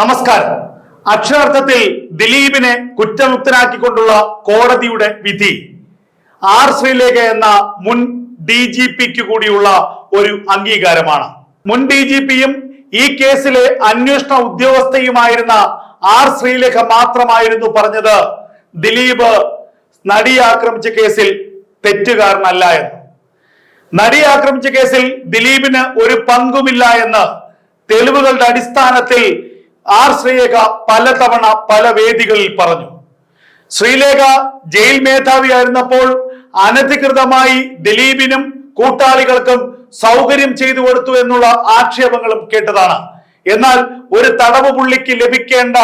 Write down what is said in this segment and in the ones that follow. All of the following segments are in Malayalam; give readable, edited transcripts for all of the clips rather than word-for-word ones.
നമസ്കാരം. അക്ഷരാർത്ഥത്തിൽ ദിലീപിനെ കുറ്റമുക്തനാക്കിക്കൊണ്ടുള്ള കോടതിയുടെ വിധി ആർ ശ്രീലേഖ എന്ന മുൻ DGPക്ക് കൂടിയുള്ള ഒരു അംഗീകാരമാണ്. മുൻ DGPയും ഈ കേസിലെ അന്വേഷണ ഉദ്യോഗസ്ഥയുമായിരുന്ന ആർ ശ്രീലേഖ മാത്രമായിരുന്നു പറഞ്ഞത് ദിലീപ് നടിയെ ആക്രമിച്ച കേസിൽ തെറ്റുകാരനല്ല എന്ന്. നടിയെ ആക്രമിച്ച കേസിൽ ദിലീപിന് ഒരു പങ്കുമില്ല എന്ന് തെളിവുകളുടെ അടിസ്ഥാനത്തിൽ ആർ ശ്രീലേഖ പലതവണ പല വേദികളിൽ പറഞ്ഞു. ശ്രീലേഖ ജയിൽ മേധാവിയായിരുന്നപ്പോൾ അനധികൃതമായി ദിലീപിനും കൂട്ടാളികൾക്കും സൗകര്യം ചെയ്തു കൊടുത്തു എന്നുള്ള ആക്ഷേപങ്ങളും കേട്ടതാണ്. എന്നാൽ ഒരു തടവ് പുള്ളിക്ക് ലഭിക്കേണ്ട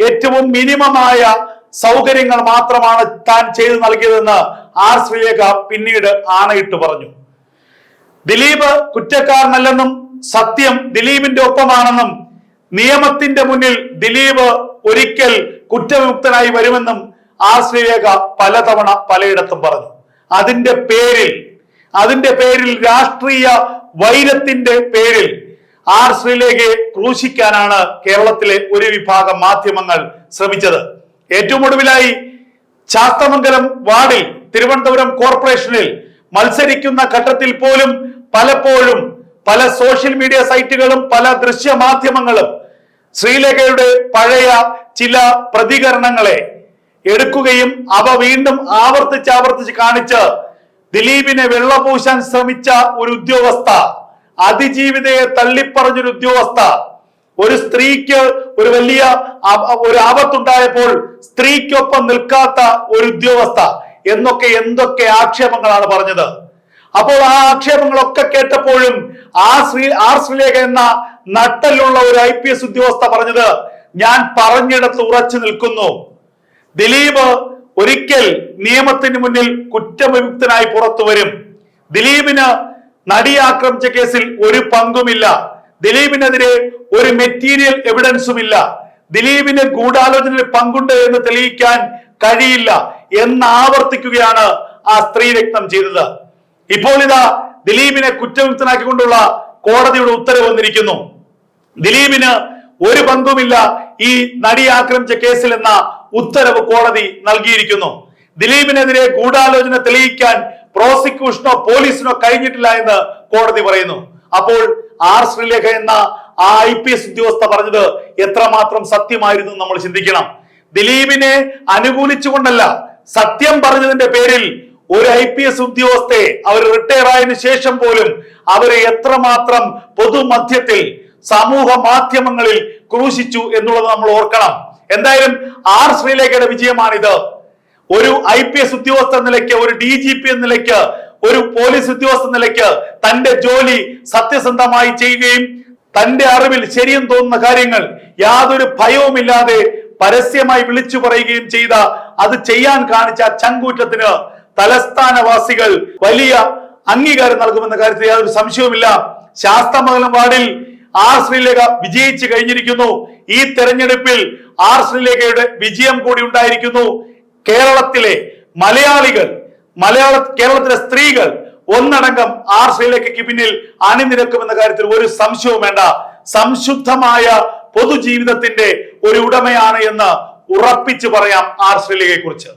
ഏറ്റവും മിനിമമായ സൗകര്യങ്ങൾ മാത്രമാണ് താൻ ചെയ്തു നൽകിയതെന്ന് ആർ ശ്രീലേഖ പിന്നീട് ആണയിട്ട് പറഞ്ഞു. ദിലീപ് കുറ്റക്കാരനല്ലെന്നും സത്യം ദിലീപിന്റെ ഒപ്പമാണെന്നും നിയമത്തിന്റെ മുന്നിൽ ദിലീപ് ഒരിക്കൽ കുറ്റവിമുക്തനായി വരുമെന്നും ആർ ശ്രീലേഖ പലതവണ പലയിടത്തും പറഞ്ഞു. അതിന്റെ പേരിൽ രാഷ്ട്രീയ വൈരത്തിന്റെ പേരിൽ ആർ ശ്രീലേഖയെ ക്രൂശിക്കാനാണ് കേരളത്തിലെ ഒരു വിഭാഗം മാധ്യമങ്ങൾ ശ്രമിച്ചത്. ഏറ്റവും ഒടുവിലായി ശാസ്തമംഗലം വാർഡിൽ തിരുവനന്തപുരം കോർപ്പറേഷനിൽ മത്സരിക്കുന്ന ഘട്ടത്തിൽ പോലും പലപ്പോഴും പല സോഷ്യൽ മീഡിയ സൈറ്റുകളും പല ദൃശ്യമാധ്യമങ്ങളും ശ്രീലേഖയുടെ പഴയ ചില പ്രതികരണങ്ങളെ എടുക്കുകയും അവ വീണ്ടും ആവർത്തിച്ച് കാണിച്ച് ദിലീപിനെ വെള്ളപൂശാൻ ശ്രമിച്ച ഒരു ഉദ്യോഗസ്ഥ, അതിജീവിതയെ തള്ളിപ്പറഞ്ഞൊരു ഉദ്യോഗസ്ഥ, ഒരു സ്ത്രീക്ക് ഒരു വലിയ ഒരു ആപത്തുണ്ടായപ്പോൾ സ്ത്രീക്കൊപ്പം നിൽക്കാത്ത ഒരു ഉദ്യോഗസ്ഥ എന്തൊക്കെ ആക്ഷേപങ്ങളാണ് പറഞ്ഞത്. അപ്പോൾ ആ ആക്ഷേപങ്ങളൊക്കെ കേട്ടപ്പോഴും ആർ ശ്രീലേഖ എന്ന നട്ടലുള്ള ഒരു IPS ഉദ്യോഗസ്ഥ പറഞ്ഞത്, ഞാൻ പറഞ്ഞിടത്ത് ഉറച്ചു നിൽക്കുന്നു. ദിലീപ് ഒരിക്കൽ നിയമത്തിന് മുന്നിൽ കുറ്റവിമുക്തനായി പുറത്തു വരും. ദിലീപിന് നടിയെ ആക്രമിച്ച കേസിൽ ഒരു പങ്കുമില്ല. ദിലീപിനെതിരെ ഒരു മെറ്റീരിയൽ എവിഡൻസും ഇല്ല. ദിലീപിന് ഗൂഢാലോചനയിൽ പങ്കുണ്ട് എന്ന് തെളിയിക്കാൻ കഴിയില്ല എന്ന് ആവർത്തിക്കുകയാണ് ആ സ്ത്രീ രത്നം ചെയ്തത്. ഇപ്പോൾ ഇതാ ദിലീപിനെ കുറ്റവിമുക്തനാക്കിക്കൊണ്ടുള്ള കോടതിയുടെ ഉത്തരവ് വന്നിരിക്കുന്നു. ദിലീപിന് ഒരു പങ്കുമില്ല ഈ നടിയെ ആക്രമിച്ച കേസിൽ എന്ന ഉത്തരവ് കോടതി നൽകിയിരിക്കുന്നു. ദിലീപിനെതിരെ ഗൂഢാലോചന തെളിയിക്കാൻ പ്രോസിക്യൂഷനോ പോലീസിനോ കഴിഞ്ഞിട്ടില്ല എന്ന് കോടതി പറയുന്നു. അപ്പോൾ ആർ ശ്രീലേഖ എന്ന ആ IPS ഉദ്യോഗസ്ഥ പറഞ്ഞത് എത്രമാത്രം സത്യമായിരുന്നു നമ്മൾ ചിന്തിക്കണം. ദിലീപിനെ അനുകൂലിച്ചുകൊണ്ടല്ല, സത്യം പറഞ്ഞതിന്റെ പേരിൽ ഒരു IPS ഉദ്യോഗസ്ഥയെ അവർ റിട്ടയർ ആയതിനു ശേഷം പോലും അവരെ എത്രമാത്രം പൊതുമധ്യത്തിൽ സമൂഹ മാധ്യമങ്ങളിൽ ക്രൂശിച്ചു എന്നുള്ളത് നമ്മൾ ഓർക്കണം. എന്തായാലും ആർ ശ്രീലേഖയുടെ വിജയമാണിത്. ഒരു IPS ഉദ്യോഗസ്ഥ എന്ന നിലയ്ക്ക്, ഒരു DGP എന്ന നിലയ്ക്ക്, ഒരു പോലീസ് ഉദ്യോഗസ്ഥ എന്ന നിലയ്ക്ക് തന്റെ ജോലി സത്യസന്ധമായി ചെയ്യുകയും തന്റെ അറിവിൽ ശരിയെന്ന് തോന്നുന്ന കാര്യങ്ങൾ യാതൊരു ഭയവുമില്ലാതെ പരസ്യമായി വിളിച്ചു പറയുകയും ചെയ്ത അത് ചെയ്യാൻ കാണിച്ച ചങ്കൂറ്റത്തിന് തലസ്ഥാനവാസികൾ വലിയ അംഗീകാരം നൽകുമെന്ന കാര്യത്തിൽ യാതൊരു സംശയവുമില്ല. ശാസ്തമംഗലം വാർഡിൽ ആർ ശ്രീലേഖ വിജയിച്ചു കഴിഞ്ഞിരിക്കുന്നു. ഈ തെരഞ്ഞെടുപ്പിൽ ആർ ശ്രീലേഖയുടെ വിജയം കൂടി ഉണ്ടായിരിക്കുന്നു. കേരളത്തിലെ മലയാളികൾ, കേരളത്തിലെ സ്ത്രീകൾ ഒന്നടങ്കം ആർ ശ്രീലേഖയ്ക്ക് പിന്നിൽ അണിനിരക്കുമെന്ന കാര്യത്തിൽ ഒരു സംശയവും വേണ്ട. സംശുദ്ധമായ പൊതുജീവിതത്തിന്റെ ഒരു ഉടമയാണ് എന്ന് ഉറപ്പിച്ചു പറയാം ആർ ശ്രീലേഖയെ കുറിച്ച്.